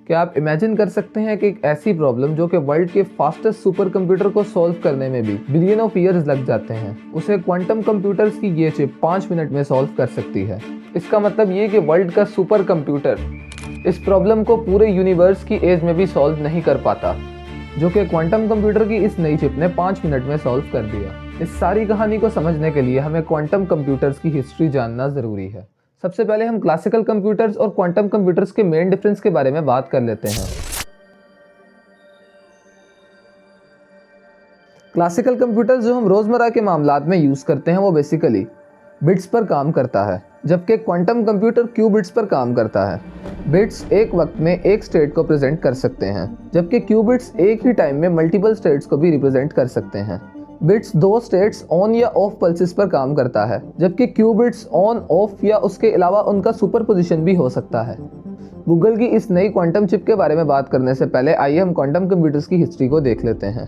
क्या आप इमेजिन कर सकते हैं कि एक ऐसी प्रॉब्लम जो कि वर्ल्ड के फास्टेस्ट सुपर कंप्यूटर को सॉल्व करने में भी बिलियन ऑफ ईयर्स लग जाते हैं, उसे क्वांटम कंप्यूटर्स की ये चिप 5 मिनट में सॉल्व कर सकती है। इसका मतलब ये कि वर्ल्ड का सुपर कंप्यूटर इस प्रॉब्लम को पूरे यूनिवर्स की एज में भी सॉल्व नहीं कर पाता, जो कि क्वांटम कंप्यूटर की इस नई चिप ने 5 मिनट में सॉल्व कर दिया। इस सारी कहानी को समझने के लिए हमें क्वांटम कंप्यूटर्स की हिस्ट्री जानना ज़रूरी है। सबसे पहले हम क्लासिकल कंप्यूटर्स और क्वांटम कंप्यूटर्स के मेन डिफरेंस के बारे में बात कर लेते हैं। क्लासिकल कंप्यूटर्स जो हम रोज़मर्रा के मामलात में यूज़ करते हैं वो बेसिकली बिट्स पर काम करता है, जबकि क्वांटम कंप्यूटर क्यूबिट्स पर काम करता है। बिट्स एक वक्त में एक स्टेट को प्रेजेंट कर सकते हैं, जबकि क्यूबिट्स एक ही टाइम में मल्टीपल स्टेट्स को भी रिप्रेजेंट कर सकते हैं। बिट्स दो स्टेट्स ऑन या ऑफ पल्सेस पर काम करता है, जबकि क्यूबिट्स ऑन, ऑफ या उसके अलावा उनका सुपरपोजिशन भी हो सकता है। गूगल की इस नई क्वांटम चिप के बारे में बात करने से पहले आइए हम क्वांटम कंप्यूटर्स की हिस्ट्री को देख लेते हैं।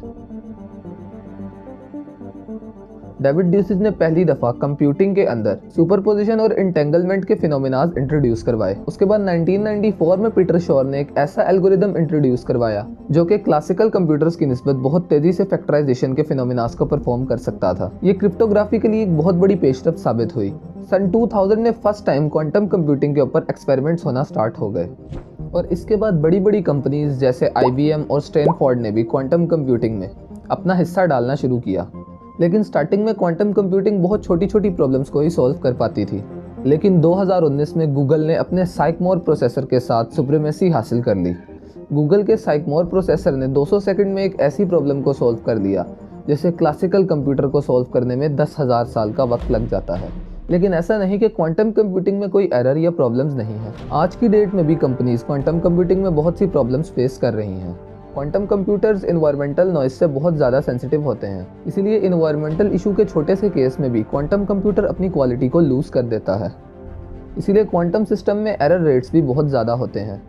डेविड ड्यूसिस ने पहली दफ़ा कंप्यूटिंग के अंदर सुपरपोजिशन और इंटेंगलमेंट के फिनोमेनाज इंट्रोड्यूस करवाए। उसके बाद 1994 में पीटर शोर ने एक ऐसा एल्गोरिदम इंट्रोड्यूस करवाया जो कि क्लासिकल कंप्यूटर्स की निस्बत बहुत तेजी से फैक्टराइजेशन के फिनोमेनाज को परफॉर्म कर सकता था। ये क्रिप्टोग्राफी के लिए एक बहुत बड़ी पेशरफ साबित हुई। सन 2000 में फर्स्ट टाइम क्वांटम कंप्यूटिंग के ऊपर एक्सपेरिमेंट्स होना स्टार्ट हो गए और इसके बाद बड़ी बड़ी कंपनीज जैसे IBM और स्टैनफोर्ड ने भी क्वांटम कंप्यूटिंग में अपना हिस्सा डालना शुरू किया। लेकिन स्टार्टिंग में क्वांटम कंप्यूटिंग बहुत छोटी छोटी प्रॉब्लम्स को ही सॉल्व कर पाती थी। लेकिन 2019 में गूगल ने अपने साइकमोर प्रोसेसर के साथ सुप्रीमेसी हासिल कर ली। गूगल के साइकमोर प्रोसेसर ने 200 सेकंड में एक ऐसी प्रॉब्लम को सॉल्व कर दिया जिसे क्लासिकल कंप्यूटर को सॉल्व करने में 10,000 साल का वक्त लग जाता है। लेकिन ऐसा नहीं कि क्वांटम कंप्यूटिंग में कोई एरर या प्रॉब्लम्स नहीं है। आज की डेट में भी कंपनीज क्वांटम कंप्यूटिंग में बहुत सी प्रॉब्लम्स फेस कर रही हैं। क्वांटम कंप्यूटर्स इन्वायरमेंटल नॉइज से बहुत ज़्यादा सेंसिटिव होते हैं, इसीलिए इन्वायरमेंटल इशू के छोटे से केस में भी क्वांटम कंप्यूटर अपनी क्वालिटी को लूज़ कर देता है। इसीलिए क्वांटम सिस्टम में एरर रेट्स भी बहुत ज़्यादा होते हैं।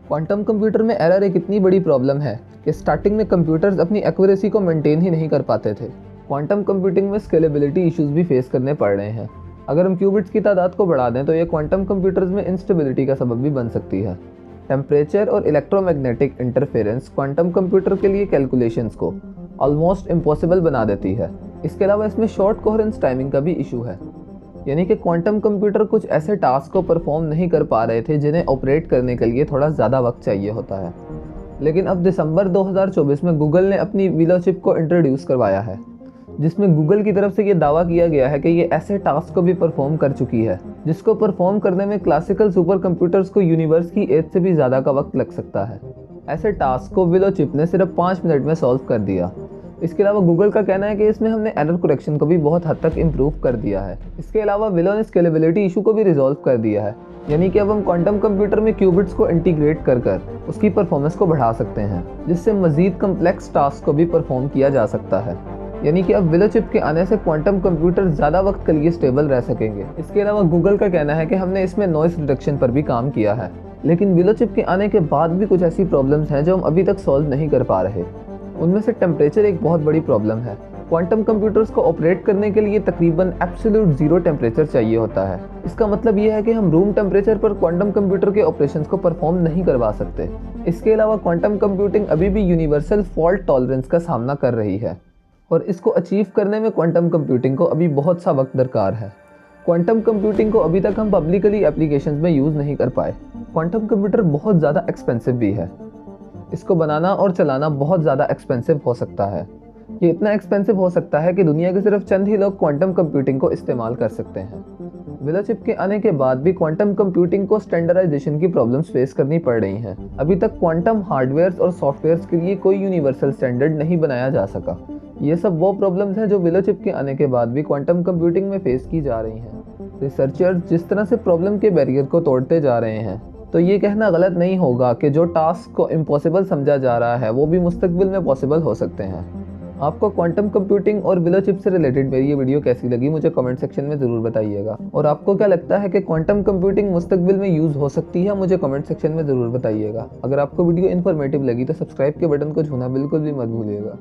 क्वांटम कंप्यूटर में एरर एक इतनी बड़ी प्रॉब्लम है कि स्टार्टिंग में कंप्यूटर्स अपनी एक्यूरेसी को मेंटेन ही नहीं कर पाते थे। क्वांटम कंप्यूटिंग में स्केलेबिलिटी इश्यूज भी फेस करने पड़ रहे हैं। अगर हम क्यूबिट्स की तादाद को बढ़ा दें तो ये क्वांटम कंप्यूटर्स में इंस्टेबिलिटी का सबब भी बन सकती है। टेम्परेचर और इलेक्ट्रोमैग्नेटिक इंटरफेरेंस क्वांटम कंप्यूटर के लिए कैलकुलेशंस को ऑलमोस्ट इम्पॉसिबल बना देती है। इसके अलावा इसमें शॉर्ट कोहेरेंस टाइमिंग का भी इशू है, यानी कि क्वांटम कंप्यूटर कुछ ऐसे टास्क को परफॉर्म नहीं कर पा रहे थे जिन्हें ऑपरेट करने के लिए थोड़ा ज़्यादा वक्त चाहिए होता है। लेकिन अब दिसंबर 2024 में गूगल ने अपनी विलो चिप को इंट्रोड्यूस करवाया है, जिसमें गूगल की तरफ से ये दावा किया गया है कि ये ऐसे टास्क को भी परफॉर्म कर चुकी है जिसको परफॉर्म करने में क्लासिकल सुपर कंप्यूटर्स को यूनिवर्स की एज से भी ज़्यादा का वक्त लग सकता है। ऐसे टास्क को विलो चिप ने सिर्फ 5 मिनट में सॉल्व कर दिया। इसके अलावा गूगल का कहना है कि इसमें हमने एरर करेक्शन को भी बहुत हद तक इम्प्रूव कर दिया है। इसके अलावा विलो ने स्केलेबिलिटी इशू को भी रिजॉल्व कर दिया है, यानी कि अब हम क्वांटम कंप्यूटर में क्यूबिट्स को इंटीग्रेट कर उसकी परफॉर्मेंस को बढ़ा सकते हैं, जिससे मजीद कम्प्लेक्स टास्क को भी परफॉर्म किया जा सकता है। यानी कि अब विलो चिप के आने से क्वांटम कंप्यूटर ज़्यादा वक्त के लिए स्टेबल रह सकेंगे। इसके अलावा गूगल का कहना है कि हमने इसमें नॉइस रिडक्शन पर भी काम किया है। लेकिन विलो चिप के आने के बाद भी कुछ ऐसी प्रॉब्लम्स हैं जो हम अभी तक सॉल्व नहीं कर पा रहे। उनमें से टेम्परेचर एक बहुत बड़ी प्रॉब्लम है। क्वांटम कंप्यूटर्स को ऑपरेट करने के लिए तकरीबन एब्सोल्यूट ज़ीरो टेम्परेचर चाहिए होता है। इसका मतलब यह है कि हम रूम टेम्परेचर पर क्वांटम कंप्यूटर के ऑपरेशंस को परफॉर्म नहीं करवा सकते। इसके अलावा क्वांटम कंप्यूटिंग अभी भी यूनिवर्सल फॉल्ट टॉलरेंस का सामना कर रही है और इसको अचीव करने में क्वांटम कंप्यूटिंग को अभी बहुत सा वक्त दरकार है। क्वांटम कंप्यूटिंग को अभी तक हम पब्लिकली एप्लीकेशंस में यूज़ नहीं कर पाए। क्वांटम कंप्यूटर बहुत ज़्यादा एक्सपेंसिव भी है। इसको बनाना और चलाना बहुत ज़्यादा एक्सपेंसिव हो सकता है। ये इतना एक्सपेंसिव हो सकता है कि दुनिया के सिर्फ चंद ही लोग क्वांटम कंप्यूटिंग को इस्तेमाल कर सकते हैं। विलो चिप के आने के बाद भी क्वांटम कंप्यूटिंग को स्टैंडर्डाइजेशन की प्रॉब्लम्स फेस करनी पड़ रही हैं। अभी तक क्वांटम हार्डवेयर्स और सॉफ्टवेयर्स के लिए कोई यूनिवर्सल स्टैंडर्ड नहीं बनाया जा सका। ये सब वो प्रॉब्लम्स हैं जो विलो चिप के आने के बाद भी क्वांटम कंप्यूटिंग में फेस की जा रही हैं। रिसर्चर्स जिस तरह से प्रॉब्लम के बैरियर को तोड़ते जा रहे हैं, तो ये कहना गलत नहीं होगा कि जो टास्क को इम्पॉसिबल समझा जा रहा है वो भी मुस्तकबिल में पॉसिबल हो सकते हैं। आपको क्वांटम कंप्यूटिंग और विलो चिप से रिलेटेड मेरी ये वीडियो कैसी लगी मुझे कमेंट सेक्शन में ज़रूर बताइएगा। और आपको क्या लगता है कि क्वांटम कंप्यूटिंग मुस्तकबिल में यूज़ हो सकती है, मुझे कमेंट सेक्शन में ज़रूर बताइएगा। अगर आपको वीडियो इन्फॉर्मेटिव लगी तो सब्सक्राइब के बटन को छूना बिल्कुल भी मत भूलिएगा।